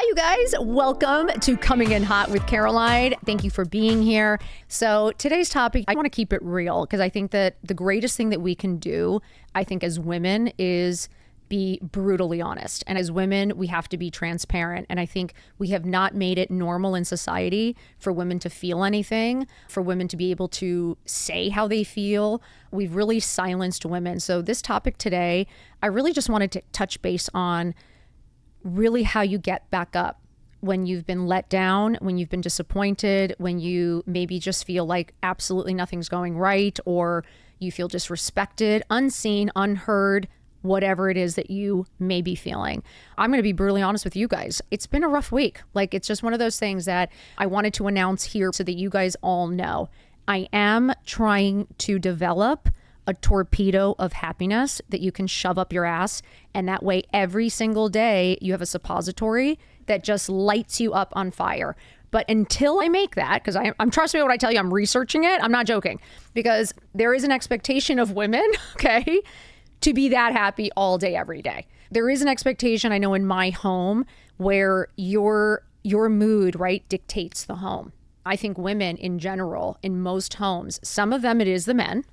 Hi, you guys. Welcome to Coming in Hot with Caroline. Thank you for being here. So today's topic, I want to keep it real because I think that the greatest thing that we can do, I think as women, is be brutally honest. And as women, we have to be transparent. And I think we have not made it normal in society for women to feel anything, for women to be able to say how they feel. We've really silenced women. So this topic today, I really just wanted to touch base on really how you get back up when you've been let down, when you've been disappointed, when you maybe just feel like absolutely nothing's going right, or you feel disrespected, unseen, unheard, whatever it is that you may be feeling. I'm going to be brutally honest with you guys. It's been a rough week. Like, it's just one of those things that I wanted to announce here so that you guys all know. I am trying to develop a torpedo of happiness that you can shove up your ass. And that way, every single day, you have a suppository that just lights you up on fire. But until I make that, because I'm trust me when I tell you I'm researching it, I'm not joking, because there is an expectation of women, okay, to be that happy all day, every day. There is an expectation, I know, in my home where your mood, right, dictates the home. I think women in general, in most homes, some of them it is the men,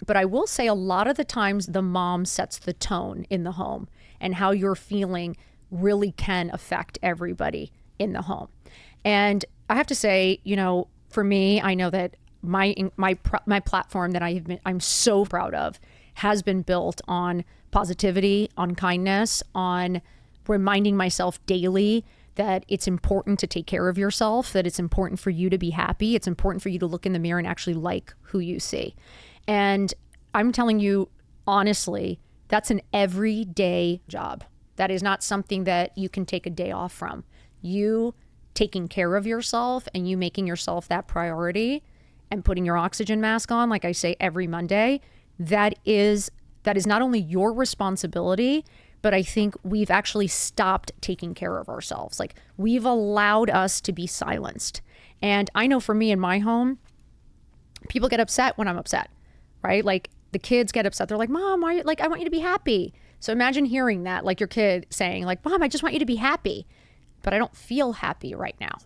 but I will say a lot of the times the mom sets the tone in the home, and how you're feeling really can affect everybody in the home. And I have to say, you know, for me, I know that my platform that I'm so proud of has been built on positivity, on kindness, on reminding myself daily that it's important to take care of yourself, that it's important for you to be happy. It's important for you to look in the mirror and actually like who you see. And I'm telling you, honestly, that's an everyday job. That is not something that you can take a day off from. You taking care of yourself and you making yourself that priority and putting your oxygen mask on, like I say every Monday, that is not only your responsibility, but I think we've actually stopped taking care of ourselves. Like, we've allowed us to be silenced. And I know for me in my home, people get upset when I'm upset, right? Like, the kids get upset. They're like, Mom, why? Like, I want you to be happy. So imagine hearing that, like your kid saying like, Mom, I just want you to be happy, but I don't feel happy right now.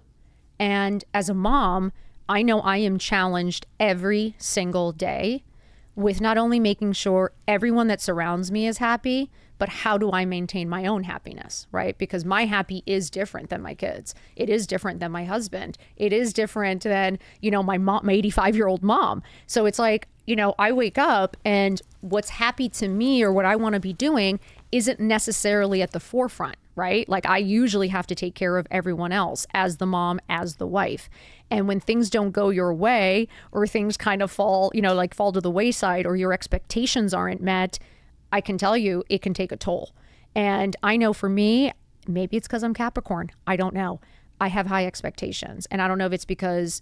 And as a mom, I know I am challenged every single day with not only making sure everyone that surrounds me is happy, but how do I maintain my own happiness, right? Because my happy is different than my kids. It is different than my husband. It is different than, you know, my mom, my 85-year-old mom. So it's like, you know, I wake up and what's happy to me or what I want to be doing isn't necessarily at the forefront, right? Like, I usually have to take care of everyone else as the mom, as the wife. And when things don't go your way, or things kind of fall, you know, like fall to the wayside, or your expectations aren't met, I can tell you it can take a toll. And I know for me, maybe it's because I'm Capricorn. I don't know. I have high expectations. And I don't know if it's because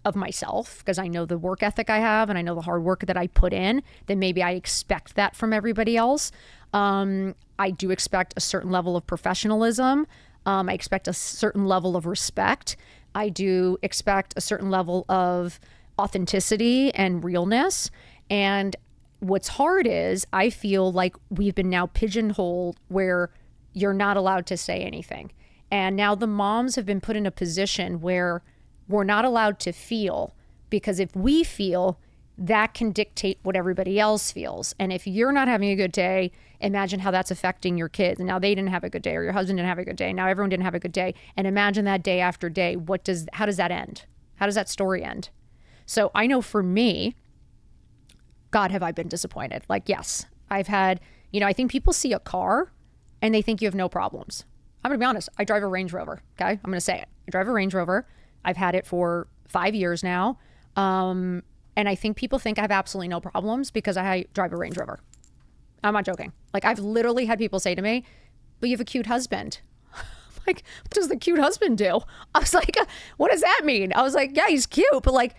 of myself, because I know the work ethic I have and I know the hard work that I put in, then maybe I expect that from everybody else. I do expect a certain level of professionalism. I expect a certain level of respect. I do expect a certain level of authenticity and realness. And what's hard is I feel like we've been now pigeonholed where you're not allowed to say anything. And now the moms have been put in a position where we're not allowed to feel, because if we feel, that can dictate what everybody else feels. And if you're not having a good day, imagine how that's affecting your kids. And now they didn't have a good day, or your husband didn't have a good day. Now everyone didn't have a good day. And imagine that day after day. How does that end? How does that story end? So I know for me, God, have I been disappointed? Like, yes, I've had, you know, I think people see a car and they think you have no problems. I'm going to be honest. I drive a Range Rover. Okay. I'm going to say it. I drive a Range Rover. I've had it for 5 years now. And I think people think I have absolutely no problems because I drive a Range Rover. I'm not joking. Like, I've literally had people say to me, but you have a cute husband. Like, what does the cute husband do? I was like, what does that mean? I was like, yeah, he's cute, but like,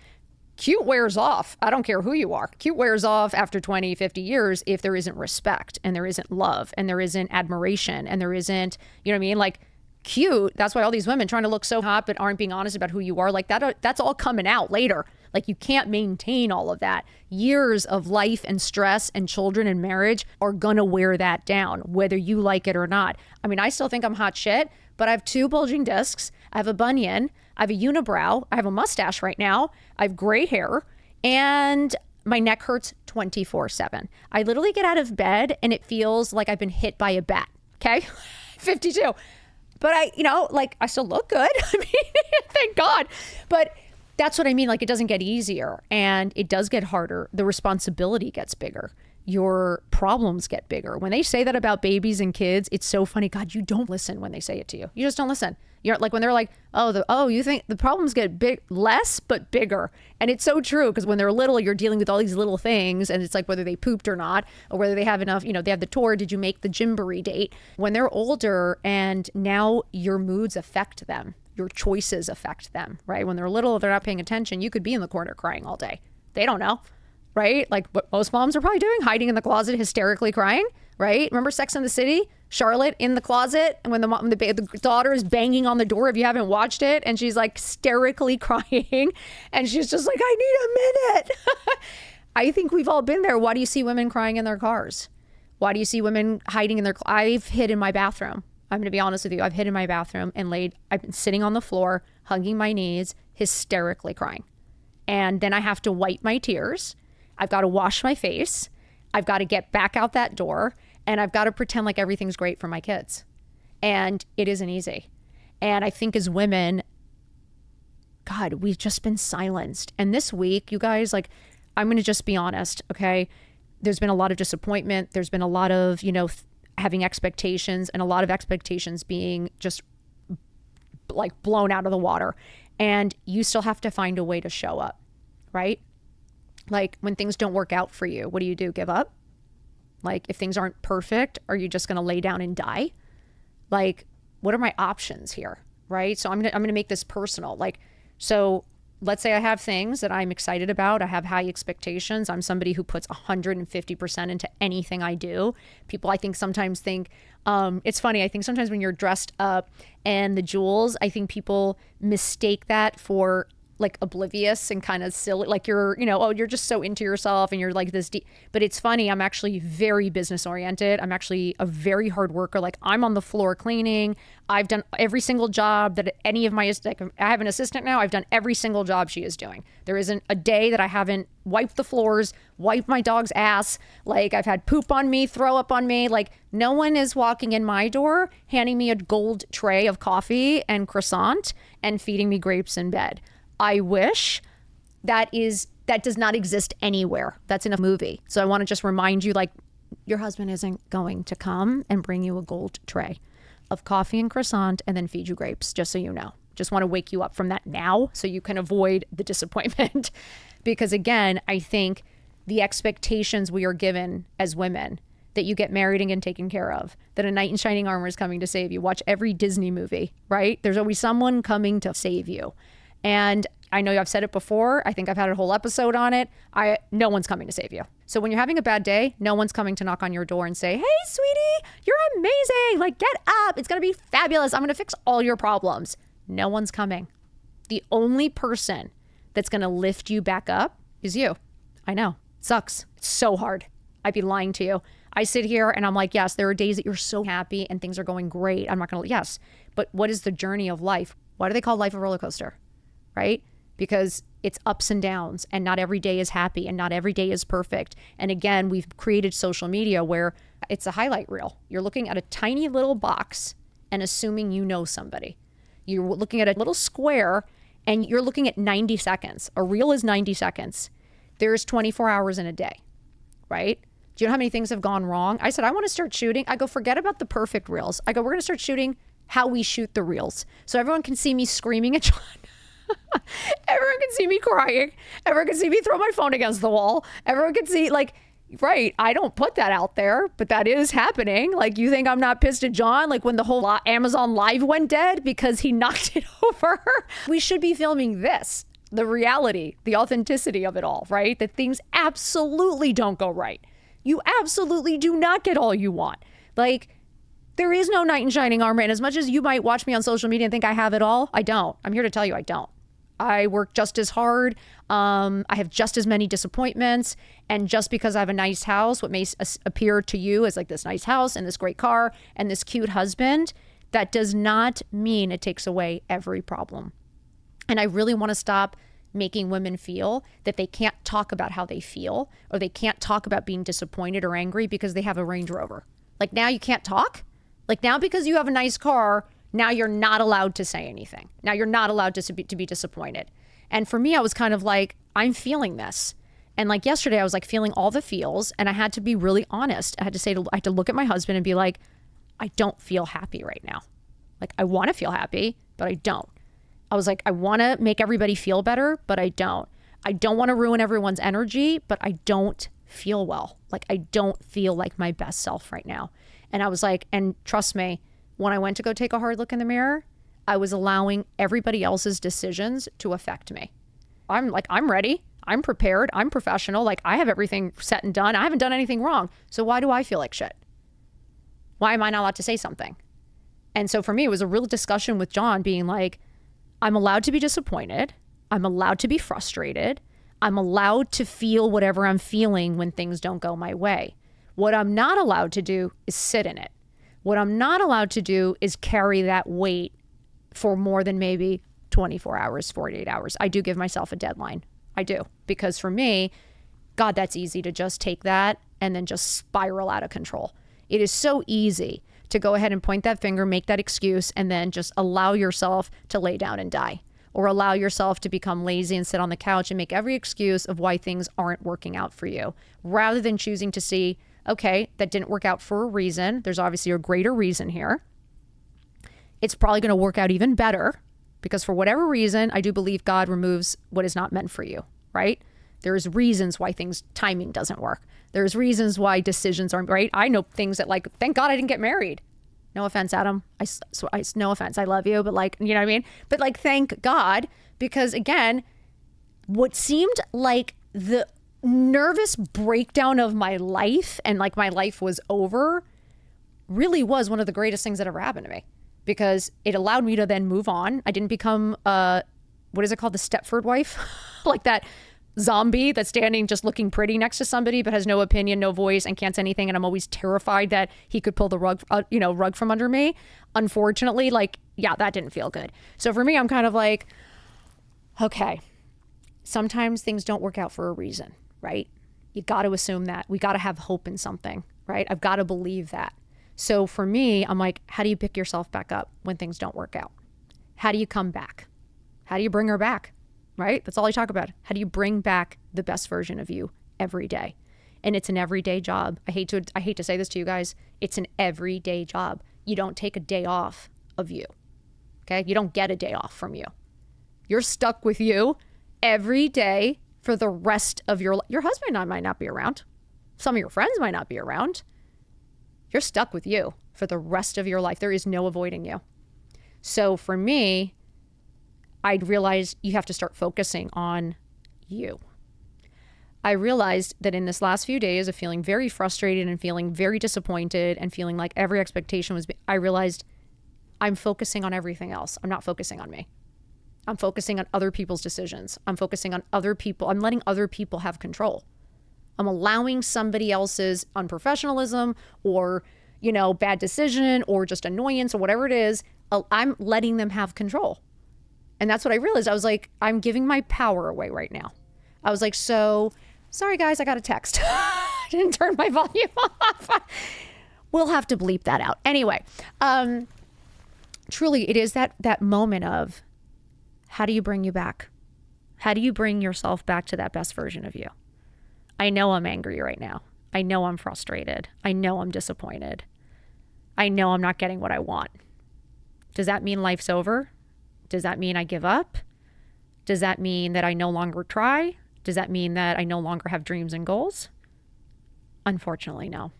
cute wears off. I don't care who you are. Cute wears off after 20, 50 years if there isn't respect and there isn't love and there isn't admiration and there isn't, you know what I mean? Like, cute. That's why all these women trying to look so hot but aren't being honest about who you are. Like, that's all coming out later. Like you can't maintain all of that. Years of life and stress and children and marriage are gonna wear that down, whether you like it or not. I mean, I still think I'm hot shit, but I have 2 bulging discs. I have a bunion. I have a unibrow. I have a mustache right now. I have gray hair, and my neck hurts 24/7. I literally get out of bed and it feels like I've been hit by a bat. Okay. 52. But I still look good. I mean, thank God. But that's what I mean. Like, it doesn't get easier and it does get harder. The responsibility gets bigger. Your problems get bigger. When they say that about babies and kids, it's so funny. God, you don't listen when they say it to you. You just don't listen. You're like, when they're like, you think the problems get less, but bigger. And it's so true, because when they're little, you're dealing with all these little things. And it's like whether they pooped or not, or whether they have enough, they have the tour. Did you make the gymboree date? When they're older and now your moods affect them, your choices affect them, right? When they're little, they're not paying attention. You could be in the corner crying all day. They don't know. Right? Like what most moms are probably doing, hiding in the closet, hysterically crying, right? Remember Sex and the City? Charlotte in the closet, and when the daughter is banging on the door, if you haven't watched it, and she's like hysterically crying, and she's just like, I need a minute. I think we've all been there. Why do you see women crying in their cars? Why do you see women hiding in their I've hid in my bathroom. I'm going to be honest with you. I've hid in my bathroom and I've been sitting on the floor, hugging my knees, hysterically crying. And then I have to wipe my tears. I've got to wash my face. I've got to get back out that door, and I've got to pretend like everything's great for my kids. And it isn't easy. And I think as women, God, we've just been silenced. And this week, you guys, like, I'm going to just be honest, okay? There's been a lot of disappointment. There's been a lot of, having expectations, and a lot of expectations being just like blown out of the water. And you still have to find a way to show up, right? Like when things don't work out for you, what do? Give up? Like if things aren't perfect, are you just going to lay down and die? Like, what are my options here? Right? So I'm going to make this personal. Like, so let's say I have things that I'm excited about. I have high expectations. I'm somebody who puts 150% into anything I do. People, I think, sometimes think, it's funny. I think sometimes when you're dressed up and the jewels, I think people mistake that for like oblivious and kind of silly, like you're, you're just so into yourself and you're like this deep. But it's funny, I'm actually very business oriented. I'm actually a very hard worker. Like I'm on the floor cleaning. I've done every single job that any of my, like I have an assistant now. I've done every single job she is doing. There isn't a day that I haven't wiped the floors, wiped my dog's ass. Like I've had poop on me, throw up on me. Like no one is walking in my door, handing me a gold tray of coffee and croissant and feeding me grapes in bed. I wish that does not exist anywhere. That's in a movie. So I want to just remind you, like, your husband isn't going to come and bring you a gold tray of coffee and croissant and then feed you grapes, just so you know. Just want to wake you up from that now so you can avoid the disappointment. Because again, I think the expectations we are given as women, that you get married and get taken care of, that a knight in shining armor is coming to save you. Watch every Disney movie, right? There's always someone coming to save you. And I know I've said it before. I think I've had a whole episode on it. No one's coming to save you. So when you're having a bad day, no one's coming to knock on your door and say, hey, sweetie, you're amazing. Like, get up. It's going to be fabulous. I'm going to fix all your problems. No one's coming. The only person that's going to lift you back up is you. I know. It sucks. It's so hard. I'd be lying to you. I sit here and I'm like, yes, there are days that you're so happy and things are going great. I'm not going to, yes. But what is the journey of life? Why do they call life a roller coaster? Right? Because it's ups and downs, and not every day is happy and not every day is perfect. And again, we've created social media where it's a highlight reel. You're looking at a tiny little box and assuming you know somebody. You're looking at a little square and you're looking at 90 seconds. A reel is 90 seconds. There's 24 hours in a day, right? Do you know how many things have gone wrong? I said, I want to start shooting. I go, forget about the perfect reels. I go, we're going to start shooting how we shoot the reels. So everyone can see me screaming at John. Everyone can see me crying. Everyone can see me throw my phone against the wall. Everyone can see, like, right, I don't put that out there, but that is happening. Like, you think I'm not pissed at John? Like when the whole Amazon Live went dead because he knocked it over? We should be filming this, the reality, the authenticity of it all, right? That things absolutely don't go right. You absolutely do not get all you want. Like, there is no knight in shining armor. And as much as you might watch me on social media and think I have it all, I don't. I'm here to tell you I don't. I work just as hard. I have just as many disappointments. And just because I have a nice house, what may appear to you as like this nice house and this great car and this cute husband, that does not mean it takes away every problem. And I really want to stop making women feel that they can't talk about how they feel, or they can't talk about being disappointed or angry because they have a Range Rover. Like, now you can't talk? Like, now because you have a nice car, now you're not allowed to say anything. Now you're not allowed to be disappointed. And for me, I was kind of like, I'm feeling this. And like yesterday, I was like feeling all the feels, and I had to be really honest. I had to look at my husband and be like, I don't feel happy right now. Like, I want to feel happy, but I don't. I was like, I want to make everybody feel better, but I don't. I don't want to ruin everyone's energy, but I don't feel well. Like, I don't feel like my best self right now. And I was like, and trust me, when I went to go take a hard look in the mirror, I was allowing everybody else's decisions to affect me. I'm like, I'm ready. I'm prepared. I'm professional. Like, I have everything set and done. I haven't done anything wrong. So why do I feel like shit? Why am I not allowed to say something? And so for me, it was a real discussion with John being like, I'm allowed to be disappointed. I'm allowed to be frustrated. I'm allowed to feel whatever I'm feeling when things don't go my way. What I'm not allowed to do is sit in it. What I'm not allowed to do is carry that weight for more than maybe 24 hours, 48 hours. I do give myself a deadline. I do. Because for me, God, that's easy to just take that and then just spiral out of control. It is so easy to go ahead and point that finger, make that excuse, and then just allow yourself to lay down and die, or allow yourself to become lazy and sit on the couch and make every excuse of why things aren't working out for you, rather than choosing to see, okay, that didn't work out for a reason. There's obviously a greater reason here. It's probably going to work out even better because for whatever reason, I do believe God removes what is not meant for you, right? There's reasons why timing doesn't work. There's reasons why decisions aren't right. I know things that, like, thank God I didn't get married. No offense, Adam. No offense. I love you, but like, you know what I mean? But like, thank God, because again, what seemed like the nervous breakdown of my life and like my life was over really was one of the greatest things that ever happened to me, because it allowed me to then move on. I didn't become, what is it called? The Stepford wife, like that zombie that's standing just looking pretty next to somebody but has no opinion, no voice, and can't say anything, and I'm always terrified that he could pull the rug from under me. Unfortunately, like, yeah, that didn't feel good. So for me, I'm kind of like, okay, sometimes things don't work out for a reason, right? You got to assume that. We got to have hope in something, right? I've got to believe that. So for me, I'm like, how do you pick yourself back up when things don't work out? How do you come back? How do you bring her back? Right? That's all I talk about. How do you bring back the best version of you every day? And it's an everyday job. I hate to say this to you guys. It's an everyday job. You don't take a day off of you. Okay? You don't get a day off from you. You're stuck with you every day for the rest of your life. Your husband might not be around. Some of your friends might not be around. You're stuck with you for the rest of your life. There is no avoiding you. So for me, I realized you have to start focusing on you. I realized that in this last few days of feeling very frustrated and feeling very disappointed and feeling like every expectation was, I realized I'm focusing on everything else. I'm not focusing on me. I'm focusing on other people's decisions. I'm focusing on other people. I'm letting other people have control. I'm allowing somebody else's unprofessionalism or, bad decision or just annoyance or whatever it is. I'm letting them have control. And that's what I realized. I was like, I'm giving my power away right now. I was like, so sorry guys, I got a text. I didn't turn my volume off. We'll have to bleep that out. Anyway, truly it is that moment of, how do you bring you back? How do you bring yourself back to that best version of you? I know I'm angry right now. I know I'm frustrated. I know I'm disappointed. I know I'm not getting what I want. Does that mean life's over? Does that mean I give up? Does that mean that I no longer try? Does that mean that I no longer have dreams and goals? Unfortunately, no.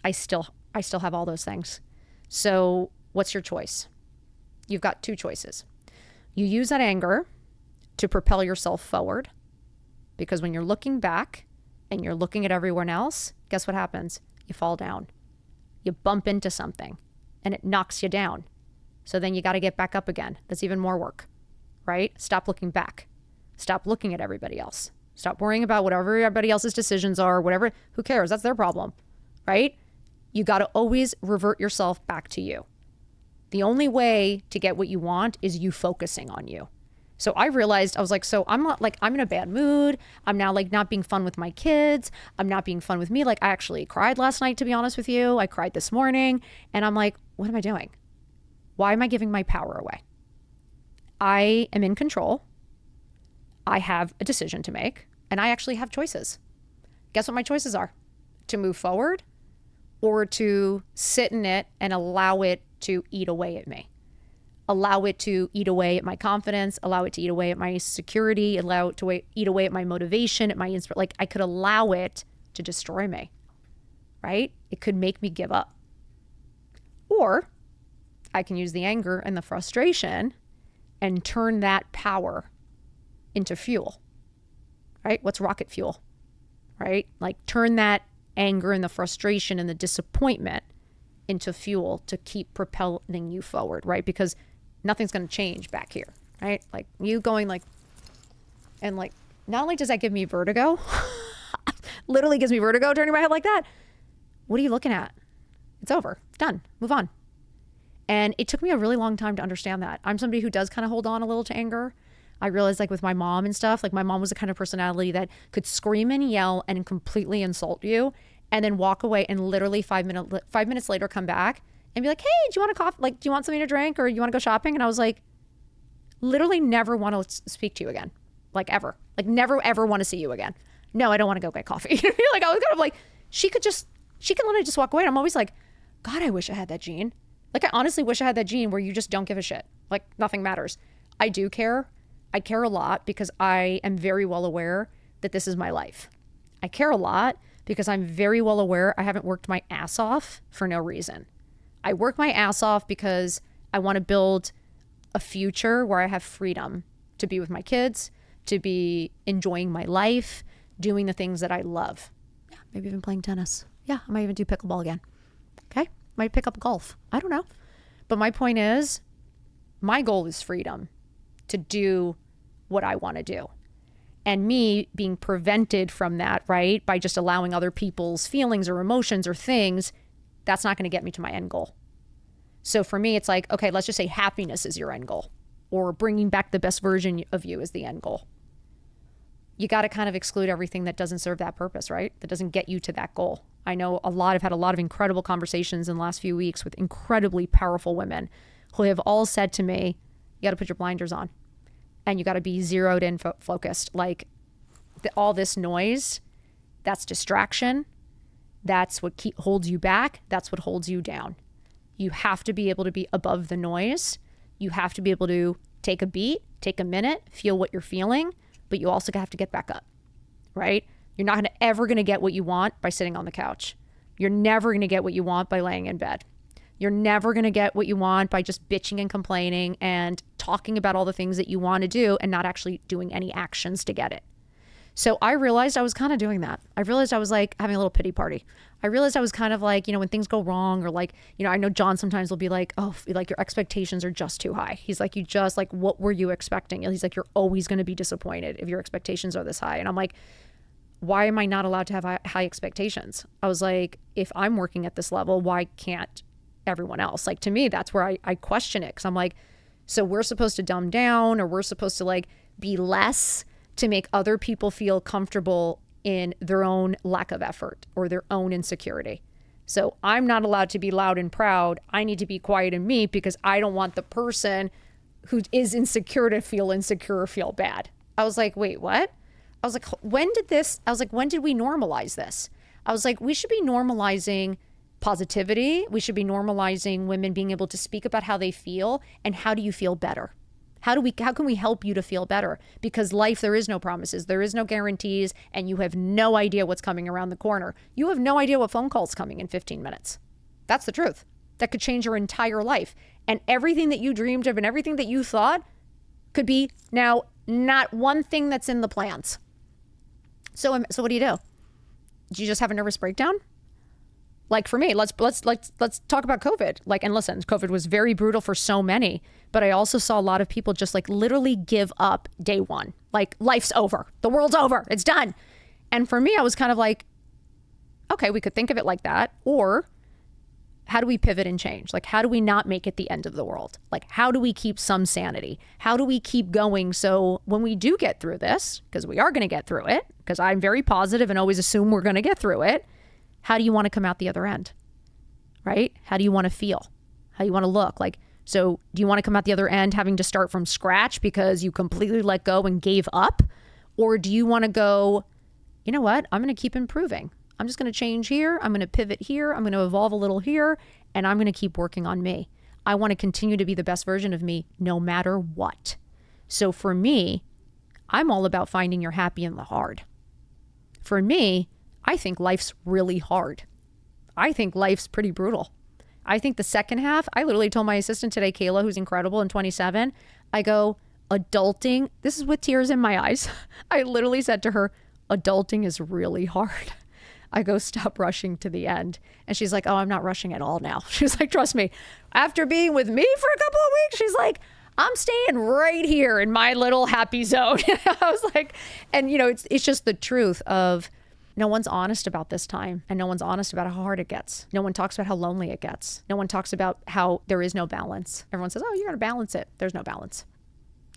I still have all those things. So what's your choice? You've got two choices. You use that anger to propel yourself forward, because when you're looking back and you're looking at everyone else, guess what happens? You fall down. You bump into something and it knocks you down. So then you got to get back up again. That's even more work. right? Stop looking back. Stop looking at everybody else. Stop worrying about whatever everybody else's decisions are, whatever. Who cares? That's their problem, right? You got to always revert yourself back to you. The only way to get what you want is you focusing on you. So I realized, I was like, so I'm not like, I'm in a bad mood. I'm now like not being fun with my kids. I'm not being fun with me. Like I actually cried last night, to be honest with you. I cried this morning and I'm like, what am I doing? Why am I giving my power away? I am in control. I have a decision to make and I actually have choices. Guess what my choices are? To move forward or to sit in it and allow it to eat away at me. Allow it to eat away at my confidence, allow it to eat away at my security, allow it to eat away at my motivation, at my inspiration. Like I could allow it to destroy me, right? It could make me give up. Or I can use the anger and the frustration and turn that power into fuel, right? What's rocket fuel, right? Like turn that anger and the frustration and the disappointment into fuel to keep propelling you forward, right? Because nothing's going to change back here, right? Like you going like, and like, not only does that give me vertigo, literally gives me vertigo turning my head like that. What are you looking at? It's over. It's done. Move on. And it took me a really long time to understand that. I'm somebody who does kind of hold on a little to anger. I realized like with my mom and stuff, like my mom was the kind of personality that could scream and yell and completely insult you and then walk away and literally 5 minutes later come back and be like, hey, do you want a coffee? Like, do you want something to drink or you want to go shopping? And I was like, literally never want to speak to you again. Like ever. Like never, ever want to see you again. No, I don't want to go get coffee. Like I was kind of like, she could literally just walk away. And I'm always like, God, I wish I had that gene. Like I honestly wish I had that gene where you just don't give a shit. Like nothing matters. I do care. I care a lot because I am very well aware that this is my life. I care a lot because I'm very well aware I haven't worked my ass off for no reason. I work my ass off because I want to build a future where I have freedom to be with my kids, to be enjoying my life, doing the things that I love. Yeah, maybe even playing tennis. Yeah, I might even do pickleball again. Okay, might pick up golf. I don't know. But my point is, my goal is freedom to do what I want to do. And me being prevented from that, right, by just allowing other people's feelings or emotions or things, that's not going to get me to my end goal. So for me, it's like, okay, let's just say happiness is your end goal or bringing back the best version of you is the end goal. You got to kind of exclude everything that doesn't serve that purpose, right? That doesn't get you to that goal. I know I've had a lot of incredible conversations in the last few weeks with incredibly powerful women who have all said to me, you got to put your blinders on and you got to be zeroed in, focused. Like all this noise, that's distraction. That's what holds you back. That's what holds you down. You have to be able to be above the noise. You have to be able to take a beat, take a minute, feel what you're feeling, but you also have to get back up, right? You're not ever going to get what you want by sitting on the couch. You're never going to get what you want by laying in bed. You're never going to get what you want by just bitching and complaining and talking about all the things that you want to do and not actually doing any actions to get it. So I realized I was kind of doing that. I realized I was like having a little pity party. I realized I was kind of like, when things go wrong or like, I know John sometimes will be like, oh, like your expectations are just too high. He's like, what were you expecting? And he's like, you're always going to be disappointed if your expectations are this high. And I'm like, why am I not allowed to have high expectations? I was like, if I'm working at this level, why can't everyone else? Like to me, that's where I question it. Cause I'm like, so we're supposed to dumb down or we're supposed to like be less to make other people feel comfortable in their own lack of effort or their own insecurity. So I'm not allowed to be loud and proud. I need to be quiet and meek because I don't want the person who is insecure to feel insecure or feel bad. I was like, wait, what? I was like, when did we normalize this? I was like, we should be normalizing positivity. We should be normalizing women being able to speak about how they feel and how do you feel better? How can we help you to feel better? Because life, there is no promises, there is no guarantees, and you have no idea what's coming around the corner. You have no idea what phone call's coming in 15 minutes. That's the truth. That could change your entire life. And everything that you dreamed of and everything that you thought could be now not one thing that's in the plans. So what do? Do you just have a nervous breakdown? Like for me, let's talk about COVID. Like, and listen, COVID was very brutal for so many, but I also saw a lot of people just like literally give up day one. Like life's over. The world's over. It's done. And for me, I was kind of like, okay, we could think of it like that. Or how do we pivot and change? Like, how do we not make it the end of the world? Like, how do we keep some sanity? How do we keep going? So when we do get through this, because we are going to get through it, because I'm very positive and always assume we're going to get through it. How do you want to come out the other end? Right? How do you want to feel? How do you want to look? Like, so do you want to come out the other end having to start from scratch because you completely let go and gave up? Or do you want to go, you know what? I'm going to keep improving. I'm just going to change here. I'm going to pivot here. I'm going to evolve a little here, and I'm going to keep working on me. I want to continue to be the best version of me no matter what. So for me, I'm all about finding your happy in the hard. For me, I think life's really hard. I think life's pretty brutal. I think the second half, I literally told my assistant today, Kayla, who's incredible and 27, I go, adulting, this is with tears in my eyes. I literally said to her, adulting is really hard. I go, stop rushing to the end. And she's like, oh, I'm not rushing at all now. She's like, trust me, after being with me for a couple of weeks, she's like, I'm staying right here in my little happy zone. I was like, and you know, it's just the truth of, no one's honest about this time, and no one's honest about how hard it gets. No one talks about how lonely it gets. No one talks about how there is no balance. Everyone says, oh, you got to balance it. There's no balance.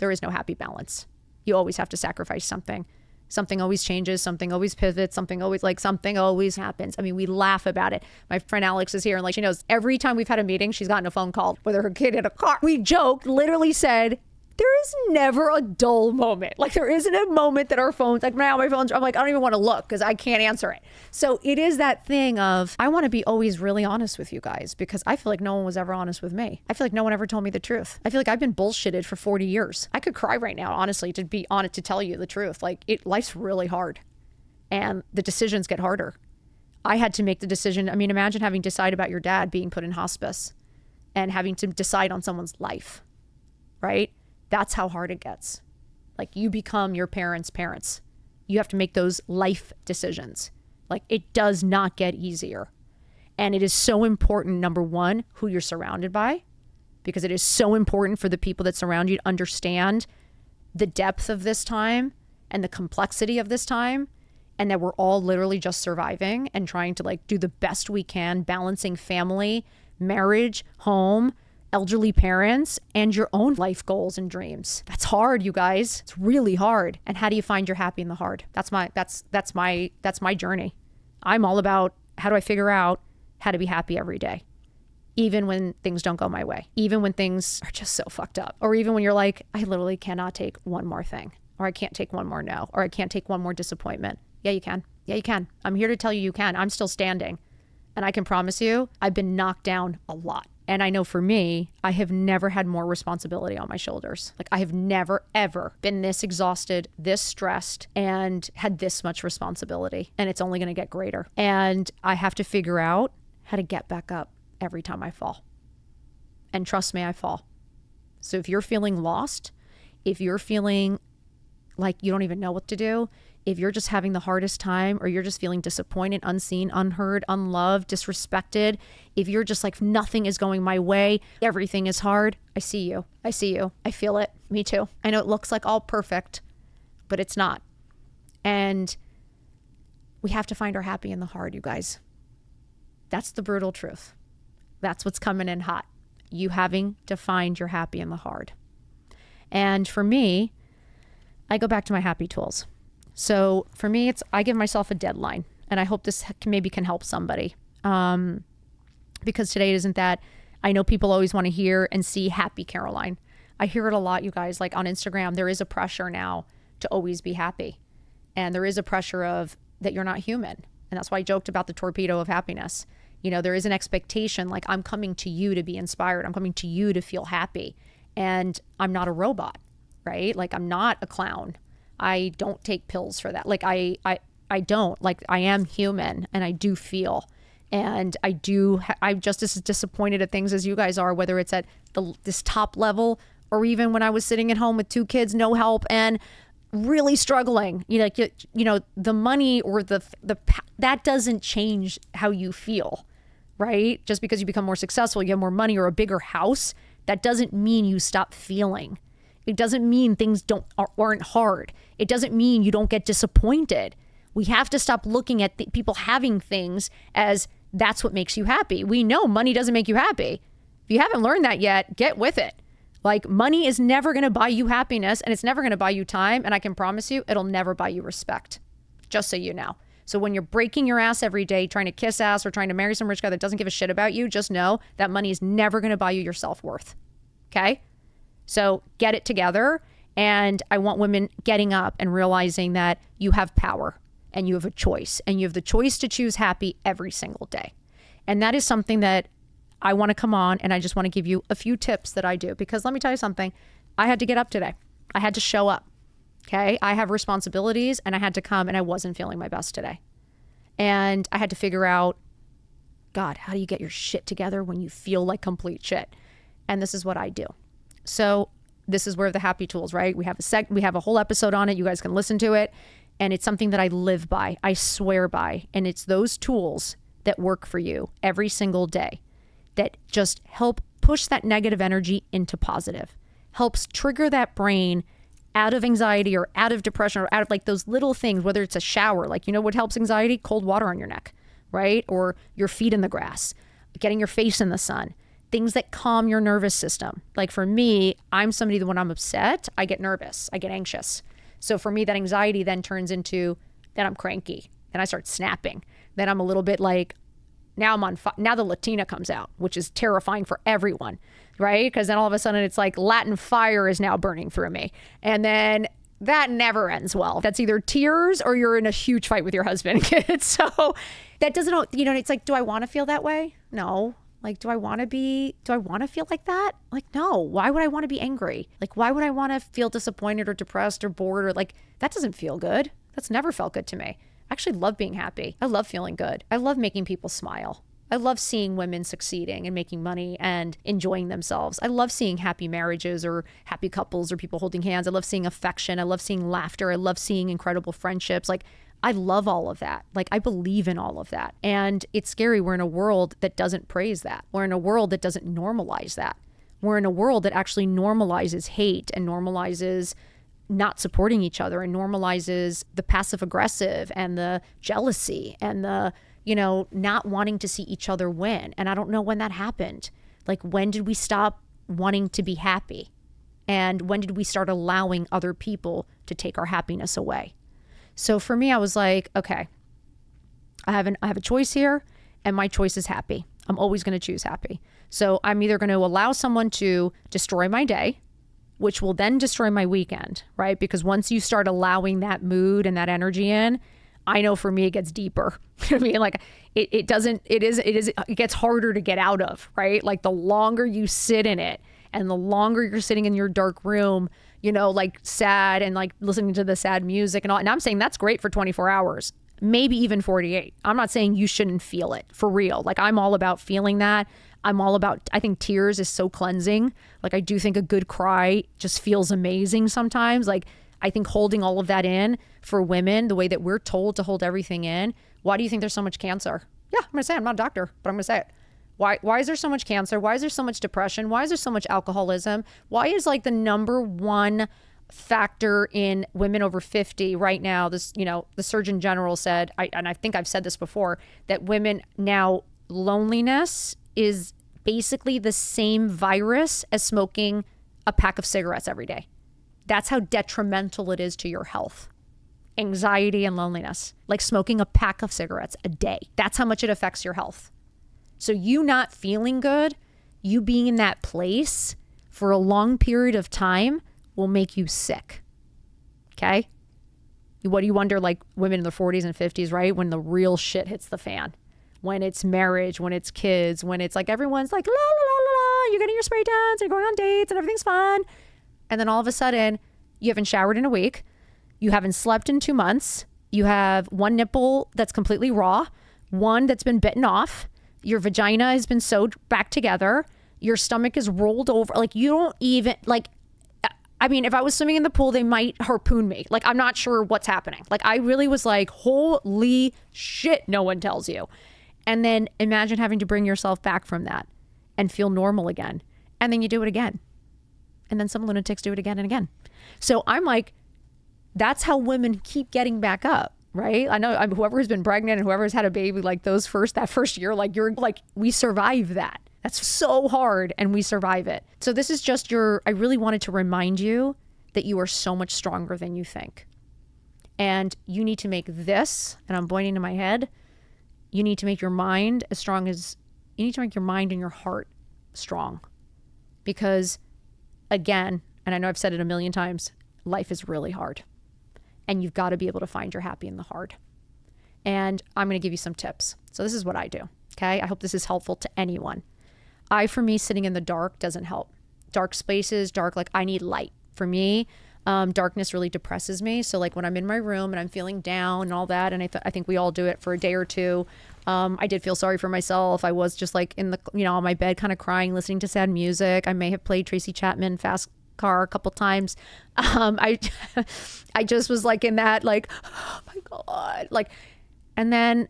There is no happy balance. You always have to sacrifice something. Something always changes. Something always pivots. Something always happens. I mean, we laugh about it. My friend Alex is here, and like, she knows every time we've had a meeting, she's gotten a phone call, whether her kid in a car. We joked, literally said, there is never a dull moment. Like, there isn't a moment that our phones, like now my phone's, I'm like, I don't even want to look because I can't answer it. So it is that thing of, I want to be always really honest with you guys, because I feel like no one was ever honest with me. I feel like no one ever told me the truth. I feel like I've been bullshitted for 40 years. I could cry right now, honestly, to be honest, to tell you the truth. Like, life's really hard, and the decisions get harder. I had to make the decision. I mean, imagine having to decide about your dad being put in hospice and having to decide on someone's life, right? That's how hard it gets. Like, you become your parents' parents. You have to make those life decisions. Like, it does not get easier. And it is so important, number one, who you're surrounded by, because it is so important for the people that surround you to understand the depth of this time and the complexity of this time, and that we're all literally just surviving and trying to like do the best we can, balancing family, marriage, home, elderly parents, and your own life goals and dreams. That's hard, you guys. It's really hard. And how do you find your happy in the hard? That's my journey. I'm all about, how do I figure out how to be happy every day? Even when things don't go my way, even when things are just so fucked up, or even when you're like, I literally cannot take one more thing, or I can't take one more no, or I can't take one more disappointment. Yeah, you can. Yeah, you can. I'm here to tell you you can. I'm still standing. And I can promise you, I've been knocked down a lot. And I know for me, I have never had more responsibility on my shoulders. Like, I have never, ever been this exhausted, this stressed, and had this much responsibility. And it's only going to get greater. And I have to figure out how to get back up every time I fall. And trust me, I fall. So if you're feeling lost, if you're feeling like you don't even know what to do, if you're just having the hardest time, or you're just feeling disappointed, unseen, unheard, unloved, disrespected, if you're just like, nothing is going my way, everything is hard, I see you. I see you. I feel it. Me too. I know it looks like all perfect, but it's not. And we have to find our happy in the hard, you guys. That's the brutal truth. That's what's coming in hot. You having to find your happy in the hard. And for me, I go back to my happy tools. So for me, I give myself a deadline, and I hope this maybe can help somebody. Because today isn't that, I know people always want to hear and see happy Caroline. I hear it a lot, you guys, like on Instagram, there is a pressure now to always be happy. And there is a pressure of that you're not human. And that's why I joked about the torpedo of happiness. You know, there is an expectation, like, I'm coming to you to be inspired. I'm coming to you to feel happy. And I'm not a robot, right? Like, I'm not a clown. I don't take pills for that. Like, I don't. Like, I am human, and I do feel. And I'm just as disappointed at things as you guys are, whether it's at this top level, or even when I was sitting at home with 2 kids, no help, and really struggling. You know, the money or that doesn't change how you feel. right? Just because you become more successful, you have more money or a bigger house, that doesn't mean you stop feeling. It doesn't mean things aren't hard. It doesn't mean you don't get disappointed. We have to stop looking at people having things as that's what makes you happy. We know money doesn't make you happy. If you haven't learned that yet, get with it. Like, money is never going to buy you happiness, and it's never going to buy you time. And I can promise you, it'll never buy you respect. Just so you know. So when you're breaking your ass every day, trying to kiss ass or trying to marry some rich guy that doesn't give a shit about you, just know that money is never going to buy you your self-worth. Okay? So get it together. And I want women getting up and realizing that you have power and you have a choice, and you have the choice to choose happy every single day. And that is something that I want to come on, and I just want to give you a few tips that I do, because let me tell you something. I had to get up today. I had to show up. Okay. I have responsibilities, and I had to come, and I wasn't feeling my best today. And I had to figure out, God, how do you get your shit together when you feel like complete shit? And this is what I do. So this is where the happy tools, right? We have a whole episode on it. You guys can listen to it. And it's something that I live by. I swear by. And it's those tools that work for you every single day that just help push that negative energy into positive, helps trigger that brain out of anxiety or out of depression or out of like those little things, whether it's a shower, like, you know what helps anxiety? Cold water on your neck, right? Or your feet in the grass, getting your face in the sun, things that calm your nervous system. Like for me, I'm somebody that when I'm upset, I get nervous, I get anxious. So for me, that anxiety then turns into, then I'm cranky, then I start snapping. Then I'm a little bit like, now I'm on fire. Now the Latina comes out, which is terrifying for everyone, right? Because then all of a sudden it's like Latin fire is now burning through me. And then that never ends well. That's either tears or you're in a huge fight with your husband and kids. So that doesn't, it's like, do I want to feel that way? No. Like, do I want to feel like that? Like, no. Why would I want to be angry? Like, why would I want to feel disappointed or depressed or bored or like, that doesn't feel good. That's never felt good to me. I actually love being happy. I love feeling good. I love making people smile. I love seeing women succeeding and making money and enjoying themselves. I love seeing happy marriages or happy couples or people holding hands. I love seeing affection. I love seeing laughter. I love seeing incredible friendships. Like, I love all of that. Like, I believe in all of that. And it's scary. We're in a world that doesn't praise that. We're in a world that doesn't normalize that. We're in a world that actually normalizes hate and normalizes not supporting each other and normalizes the passive aggressive and the jealousy and the, not wanting to see each other win. And I don't know when that happened. Like, when did we stop wanting to be happy? And when did we start allowing other people to take our happiness away? So for me, I was like, okay, I have a choice here, and my choice is happy. I'm always going to choose happy. So I'm either going to allow someone to destroy my day, which will then destroy my weekend, right? Because once you start allowing that mood and that energy in, I know for me, it gets deeper. I mean, like it gets harder to get out of, right? Like the longer you sit in it and the longer you're sitting in your dark room, like sad and like listening to the sad music and all. And I'm saying that's great for 24 hours, maybe even 48. I'm not saying you shouldn't feel it, for real. Like, I'm all about feeling that. I think tears is so cleansing. Like, I do think a good cry just feels amazing sometimes. Like, I think holding all of that in for women, the way that we're told to hold everything in. Why do you think there's so much cancer? Yeah, I'm going to say it. I'm not a doctor, but I'm going to say it. Why is there so much cancer? Why is there so much depression? Why is there so much alcoholism? Why is like the number one factor in women over 50 right now, this, the Surgeon General said, and I think I've said this before, that women now, loneliness is basically the same virus as smoking a pack of cigarettes every day. That's how detrimental it is to your health. Anxiety and loneliness, like smoking a pack of cigarettes a day. That's how much it affects your health. So you not feeling good, you being in that place for a long period of time will make you sick. Okay? What do you wonder, like women in their 40s and 50s, right? When the real shit hits the fan. When it's marriage, when it's kids, when it's like everyone's like, la, la, la, la, la, you're getting your spray tans, you're going on dates and everything's fun. And then all of a sudden, you haven't showered in a week. You haven't slept in 2 months. You have one nipple that's completely raw, one that's been bitten off. Your vagina has been sewed back together. Your stomach is rolled over. Like, you don't even, like, I mean, if I was swimming in the pool, they might harpoon me. Like, I'm not sure what's happening. Like, I really was like, holy shit, no one tells you. And then imagine having to bring yourself back from that and feel normal again. And then you do it again. And then some lunatics do it again and again. So I'm like, that's how women keep getting back up, right? I know whoever has been pregnant and whoever has had a baby, like that first year, like we survive that. That's so hard and we survive it. So this is just I really wanted to remind you that you are so much stronger than you think. And you need to make this, and I'm pointing to my head, you need to make your mind you need to make your mind and your heart strong. Because again, and I know I've said it a million times, life is really hard. And you've got to be able to find your happy in the hard. And I'm going to give you some tips. So this is what I do. Okay. I hope this is helpful to anyone. For me, sitting in the dark doesn't help. Dark spaces, like I need light. For me, darkness really depresses me. So like when I'm in my room and I'm feeling down and all that, and I think we all do it for a day or two. I did feel sorry for myself. I was just like in on my bed, kind of crying, listening to sad music. I may have played Tracy Chapman Fast Car a couple times. I just was like in that, like, oh my God, like, and then,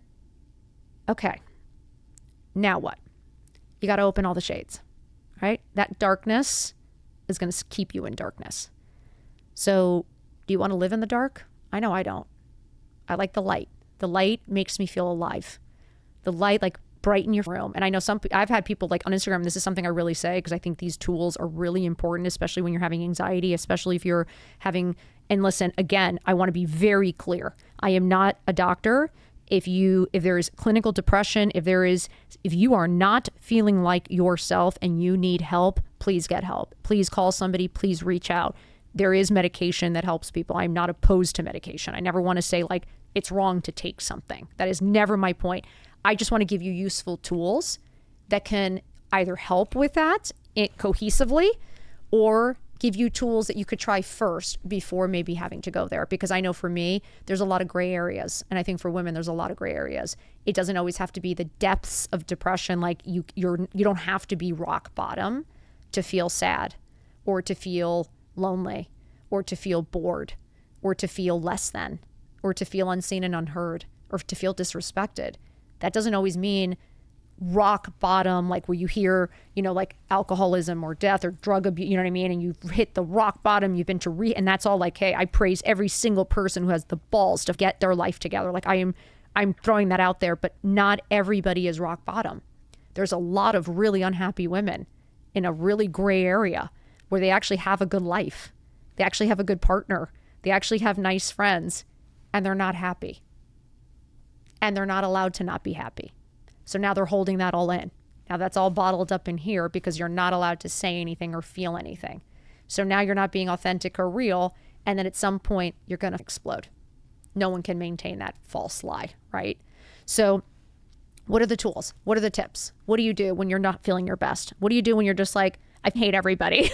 okay, now what? You got to open all the shades, right? That darkness is going to keep you in darkness. So do you want to live in the dark? I know I don't. I like the light. The light makes me feel alive. The light, like, brighten your room. And I know I've had people like on Instagram, this is something I really say because I think these tools are really important, especially when you're having anxiety, especially if you're having, and listen, again, I want to be very clear. I am not a doctor. If there is clinical depression, if you are not feeling like yourself and you need help, please get help. Please call somebody, please reach out. There is medication that helps people. I'm not opposed to medication. I never want to say like it's wrong to take something. That is never my point. I just want to give you useful tools that can either help with that cohesively or give you tools that you could try first before maybe having to go there. Because I know for me, there's a lot of gray areas. And I think for women, there's a lot of gray areas. It doesn't always have to be the depths of depression. Like you don't have to be rock bottom to feel sad or to feel lonely or to feel bored or to feel less than or to feel unseen and unheard or to feel disrespected. That doesn't always mean rock bottom, like where you hear, like alcoholism or death or drug abuse, you know what I mean? And you've hit the rock bottom, you've been to and that's all like, hey, I praise every single person who has the balls to get their life together. Like I'm throwing that out there, but not everybody is rock bottom. There's a lot of really unhappy women in a really gray area where they actually have a good life. They actually have a good partner. They actually have nice friends and they're not happy. And they're not allowed to not be happy. So now they're holding that all in. Now that's all bottled up in here because you're not allowed to say anything or feel anything. So now you're not being authentic or real. And then at some point you're going to explode. No one can maintain that false lie, right? So what are the tools? What are the tips? What do you do when you're not feeling your best? What do you do when you're just like, I hate everybody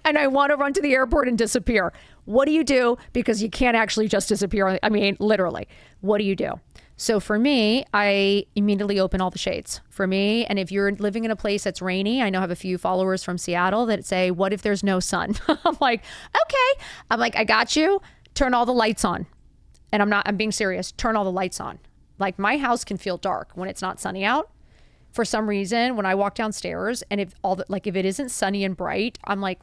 and I want to run to the airport and disappear? What do you do? Because you can't actually just disappear. I mean, literally, what do you do? So for me, I immediately open all the shades for me. And if you're living in a place that's rainy, I know I have a few followers from Seattle that say, what if there's no sun? I'm like, okay. I'm like, I got you. Turn all the lights on. And I'm being serious. Turn all the lights on. Like my house can feel dark when it's not sunny out. For some reason, when I walk downstairs and if it isn't sunny and bright, I'm like,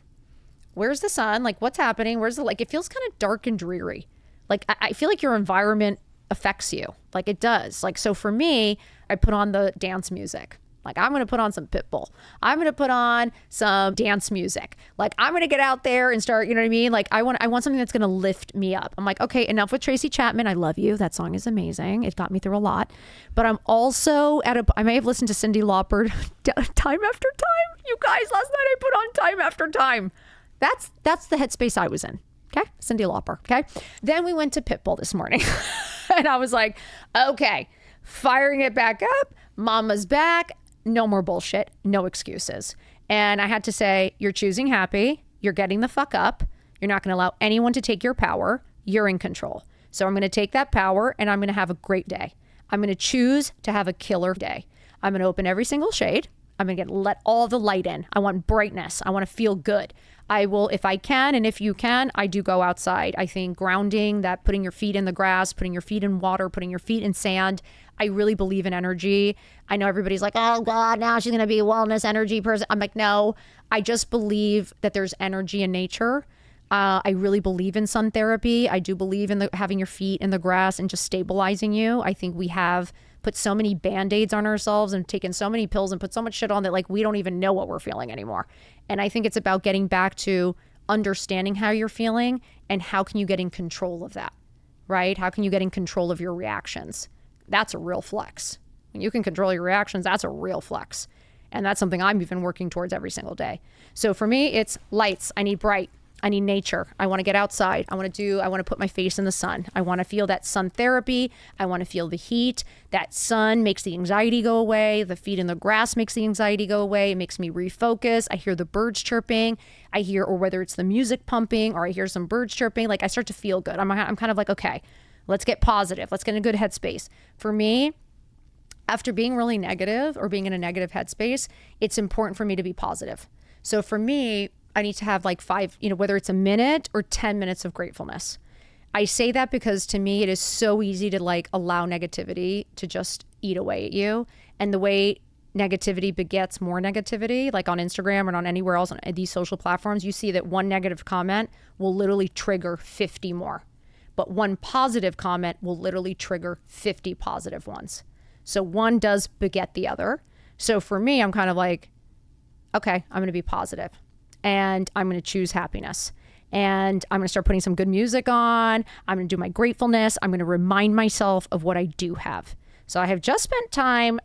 where's the sun? Like what's happening? It feels kind of dark and dreary. Like I feel like your environment affects you. Like it does. Like, so for me, I put on the dance music. Like I'm going to put on some Pitbull. I'm going to put on some dance music. Like I'm going to get out there and start, you know what I mean? Like I want something that's going to lift me up. I'm like, okay, enough with Tracy Chapman. I love you. That song is amazing. It got me through a lot. But I'm also I may have listened to Cyndi Lauper time after time. You guys, last night I put on Time After Time. That's the headspace I was in. Okay. Cyndi Lauper. Okay. Then we went to Pitbull this morning and I was like, okay, firing it back up. Mama's back. No more bullshit. No excuses. And I had to say, you're choosing happy. You're getting the fuck up. You're not going to allow anyone to take your power. You're in control. So I'm going to take that power and I'm going to have a great day. I'm going to choose to have a killer day. I'm going to open every single shade. I'm going to let all the light in. I want brightness. I want to feel good. I will, if I can, and if you can, I do go outside. I think grounding, that putting your feet in the grass, putting your feet in water, putting your feet in sand. I really believe in energy. I know everybody's like, oh God, now she's going to be a wellness energy person. I'm like, no, I just believe that there's energy in nature. I really believe in sun therapy. I do believe in having your feet in the grass and just stabilizing you. I think we have put so many Band-Aids on ourselves and taken so many pills and put so much shit on that like we don't even know what we're feeling anymore. And I think it's about getting back to understanding how you're feeling and how can you get in control of that, right? How can you get in control of your reactions? That's a real flex. When you can control your reactions, that's a real flex. And that's something I'm even working towards every single day. So for me, it's lights. I need bright. I need nature. I want to get outside. I want to put my face in the sun. I want to feel that sun therapy. I want to feel the heat. That sun makes the anxiety go away. The feet in the grass makes the anxiety go away. It makes me refocus. I hear the birds chirping. Or whether it's the music pumping or I hear some birds chirping, like I start to feel good. I'm kind of like, okay, let's get positive. Let's get in a good headspace. For me, after being really negative or being in a negative headspace, it's important for me to be positive. So for me, I need to have like 5, whether it's a minute or 10 minutes of gratefulness. I say that because to me, it is so easy to like allow negativity to just eat away at you. And the way negativity begets more negativity, like on Instagram or on anywhere else on these social platforms, you see that one negative comment will literally trigger 50 more. But one positive comment will literally trigger 50 positive ones. So one does beget the other. So for me, I'm kind of like, okay, I'm going to be positive. And I'm going to choose happiness. And I'm going to start putting some good music on. I'm going to do my gratefulness. I'm going to remind myself of what I do have. So I have just spent time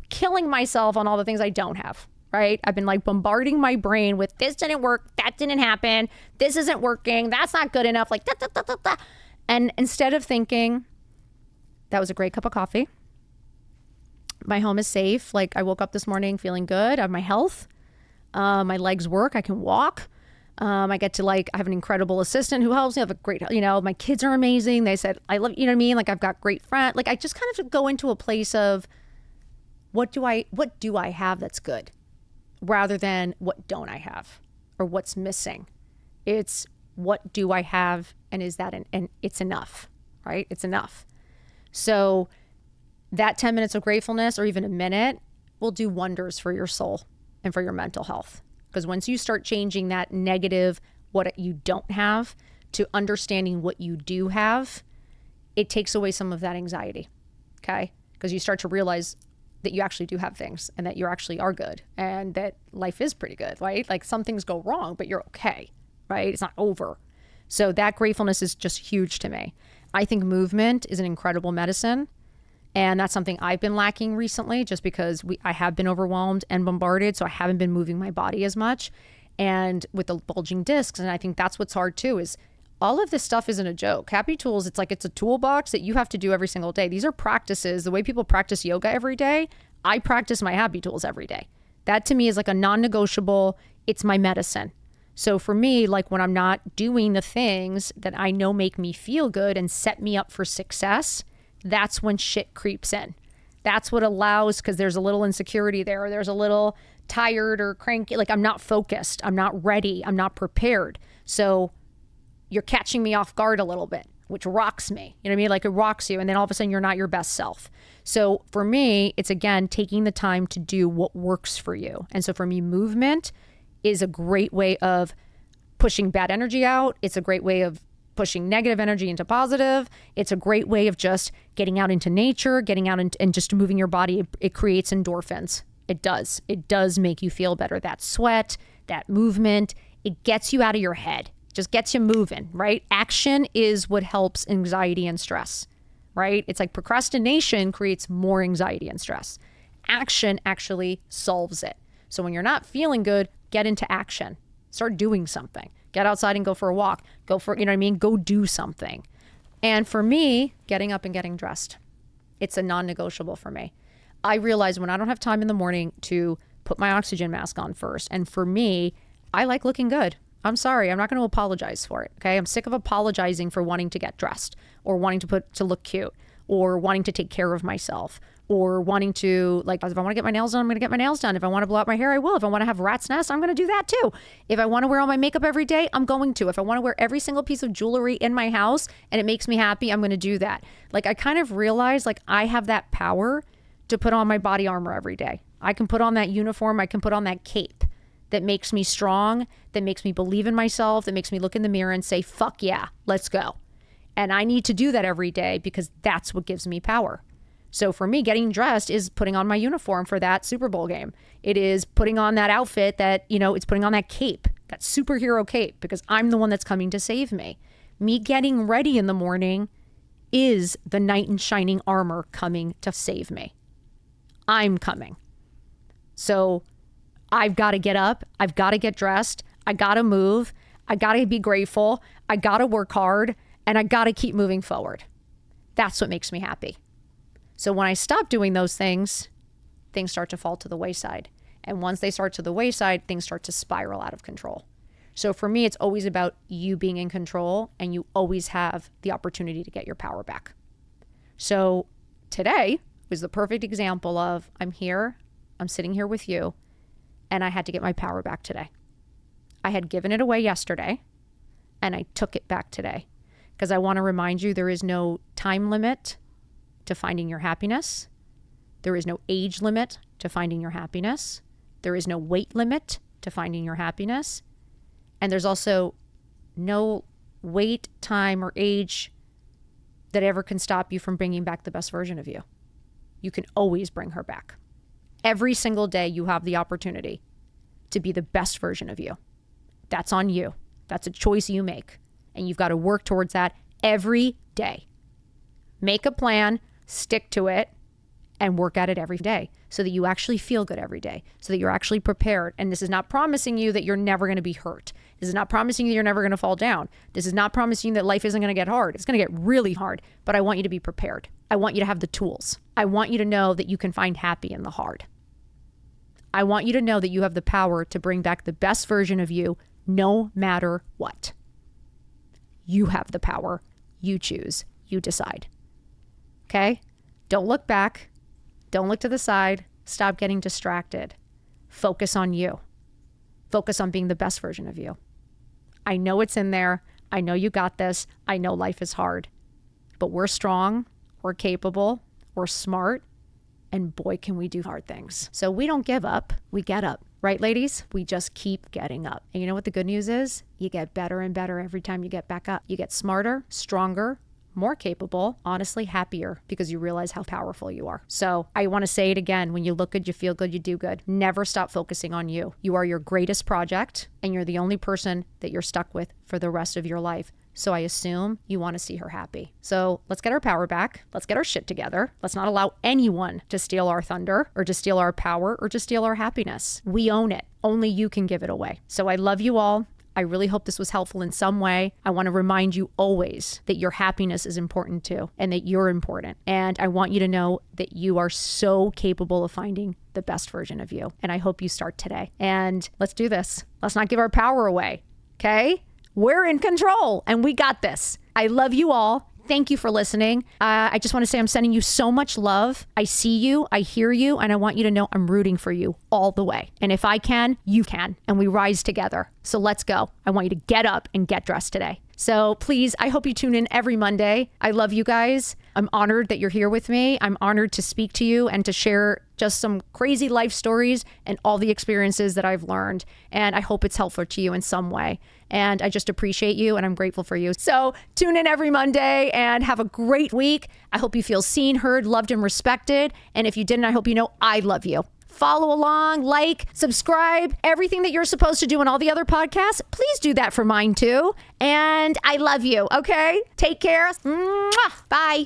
killing myself on all the things I don't have, right? I've been like bombarding my brain with this didn't work, that didn't happen, this isn't working, that's not good enough, like da, da, da, da, da. And instead of thinking, that was a great cup of coffee, my home is safe, like I woke up this morning feeling good, I have my health, my legs work, I can walk. I get to I have an incredible assistant who helps me. I have a great, my kids are amazing. They said, I love, you know what I mean? Like I've got great friends. Like I just kind of go into a place of what do I have that's good rather than what don't I have or what's missing. It's what do I have and is that, and it's enough, right? It's enough. So that 10 minutes of gratefulness or even a minute will do wonders for your soul and for your mental health. Because once you start changing that negative, what you don't have, to understanding what you do have, it takes away some of that anxiety, okay? Because you start to realize that you actually do have things and that you actually are good and that life is pretty good, right? Like some things go wrong, but you're okay, right? It's not over. So that gratefulness is just huge to me. I think movement is an incredible medicine. And that's something I've been lacking recently just because I have been overwhelmed and bombarded. So I haven't been moving my body as much. And with the bulging discs, and I think that's what's hard too, is all of this stuff isn't a joke. Happy Tools, it's like it's a toolbox that you have to do every single day. These are practices. The way people practice yoga every day, I practice my Happy Tools every day. That to me is like a non-negotiable. It's my medicine. So for me, like when I'm not doing the things that I know make me feel good and set me up for success, that's when shit creeps in. That's what allows, because there's a little insecurity there, or there's a little tired or cranky, like I'm not focused, I'm not ready, I'm not prepared. So you're catching me off guard a little bit, which rocks me. You know what I mean? Like it rocks you, and then all of a sudden you're not your best self. So for me, it's again, taking the time to do what works for you. And so for me, movement is a great way of pushing bad energy out. It's a great way of pushing negative energy into positive. It's a great way of just getting out into nature, getting out and just moving your body. It creates endorphins. It does. It does make you feel better. That sweat, that movement, it gets you out of your head, just gets you moving, right? Action is what helps anxiety and stress, right? It's like procrastination creates more anxiety and stress. Action actually solves it. So when you're not feeling good, get into action. Start doing something. Get outside and go for a walk. Go for, Go do something. And for me, getting up and getting dressed, it's a non-negotiable for me. I realize when I don't have time in the morning to put my oxygen mask on first. And for me, I like looking good. I'm sorry. I'm not going to apologize for it. Okay. I'm sick of apologizing for wanting to get dressed or wanting to look cute or wanting to take care of myself or wanting to, like, if I want to get my nails done, I'm going to get my nails done. If I want to blow out my hair, I will. If I want to have rat's nest, I'm going to do that too. If I want to wear all my makeup every day, I'm going to. If I want to wear every single piece of jewelry in my house and it makes me happy, I'm going to do that. Like, I kind of realized, like, I have that power to put on my body armor every day. I can put on that uniform. I can put on that cape that makes me strong, that makes me believe in myself, that makes me look in the mirror and say, fuck yeah, let's go. And I need to do that every day because that's what gives me power. So for me, getting dressed is putting on my uniform for that Super Bowl game. It is putting on that outfit that, it's putting on that cape, that superhero cape, because I'm the one that's coming to save me. Me getting ready in the morning is the knight in shining armor coming to save me. I'm coming. So I've got to get up. I've got to get dressed. I got to move. I got to be grateful. I got to work hard, and I got to keep moving forward. That's what makes me happy. So when I stop doing those things start to fall to the wayside. And once they start to the wayside, things start to spiral out of control. So for me, it's always about you being in control, and you always have the opportunity to get your power back. So today was the perfect example of I'm here, I'm sitting here with you, and I had to get my power back today. I had given it away yesterday, and I took it back today. Because I want to remind you, there is no time limit to finding your happiness. There is no age limit to finding your happiness. There is no weight limit to finding your happiness. And there's also no weight, time, or age that ever can stop you from bringing back the best version of you. You can always bring her back. Every single day you have the opportunity to be the best version of you. That's on you. That's a choice you make. And you've got to work towards that every day. Make a plan, stick to it, and work at it every day so that you actually feel good every day, so that you're actually prepared. And this is not promising you that you're never going to be hurt. This is not promising you you're never going to fall down. This is not promising you that life isn't going to get hard. It's going to get really hard, but I want you to be prepared. I want you to have the tools. I want you to know that you can find happy in the hard. I want you to know that you have the power to bring back the best version of you no matter what. You have the power. You choose. You decide. Okay? Don't look back. Don't look to the side. Stop getting distracted. Focus on you. Focus on being the best version of you. I know it's in there. I know you got this. I know life is hard. But we're strong. We're capable. We're smart. And boy, can we do hard things. So we don't give up. We get up. Right, ladies? We just keep getting up. And you know what the good news is? You get better and better every time you get back up. You get smarter, stronger, more capable, honestly happier, because you realize how powerful you are. So I want to say it again. When you look good, you feel good, you do good. Never stop focusing on you. You are your greatest project, and you're the only person that you're stuck with for the rest of your life. So I assume you want to see her happy. So let's get our power back. Let's get our shit together. Let's not allow anyone to steal our thunder or to steal our power or to steal our happiness. We own it. Only you can give it away. So I love you all. I really hope this was helpful in some way. I want to remind you always that your happiness is important too, and that you're important. And I want you to know that you are so capable of finding the best version of you. And I hope you start today. And let's do this. Let's not give our power away. Okay? We're in control and we got this. I love you all. Thank you for listening. I just want to say I'm sending you so much love. I see you, I hear you, and I want you to know I'm rooting for you all the way. And if I can, you can. And we rise together. So let's go. I want you to get up and get dressed today. So please, I hope you tune in every Monday. I love you guys. I'm honored that you're here with me. I'm honored to speak to you and to share just some crazy life stories and all the experiences that I've learned. And I hope it's helpful to you in some way. And I just appreciate you and I'm grateful for you. So tune in every Monday and have a great week. I hope you feel seen, heard, loved, and respected. And if you didn't, I hope you know I love you. Follow along, like, subscribe, everything that you're supposed to do in all the other podcasts. Please do that for mine too. And I love you, okay? Take care. Mwah. Bye.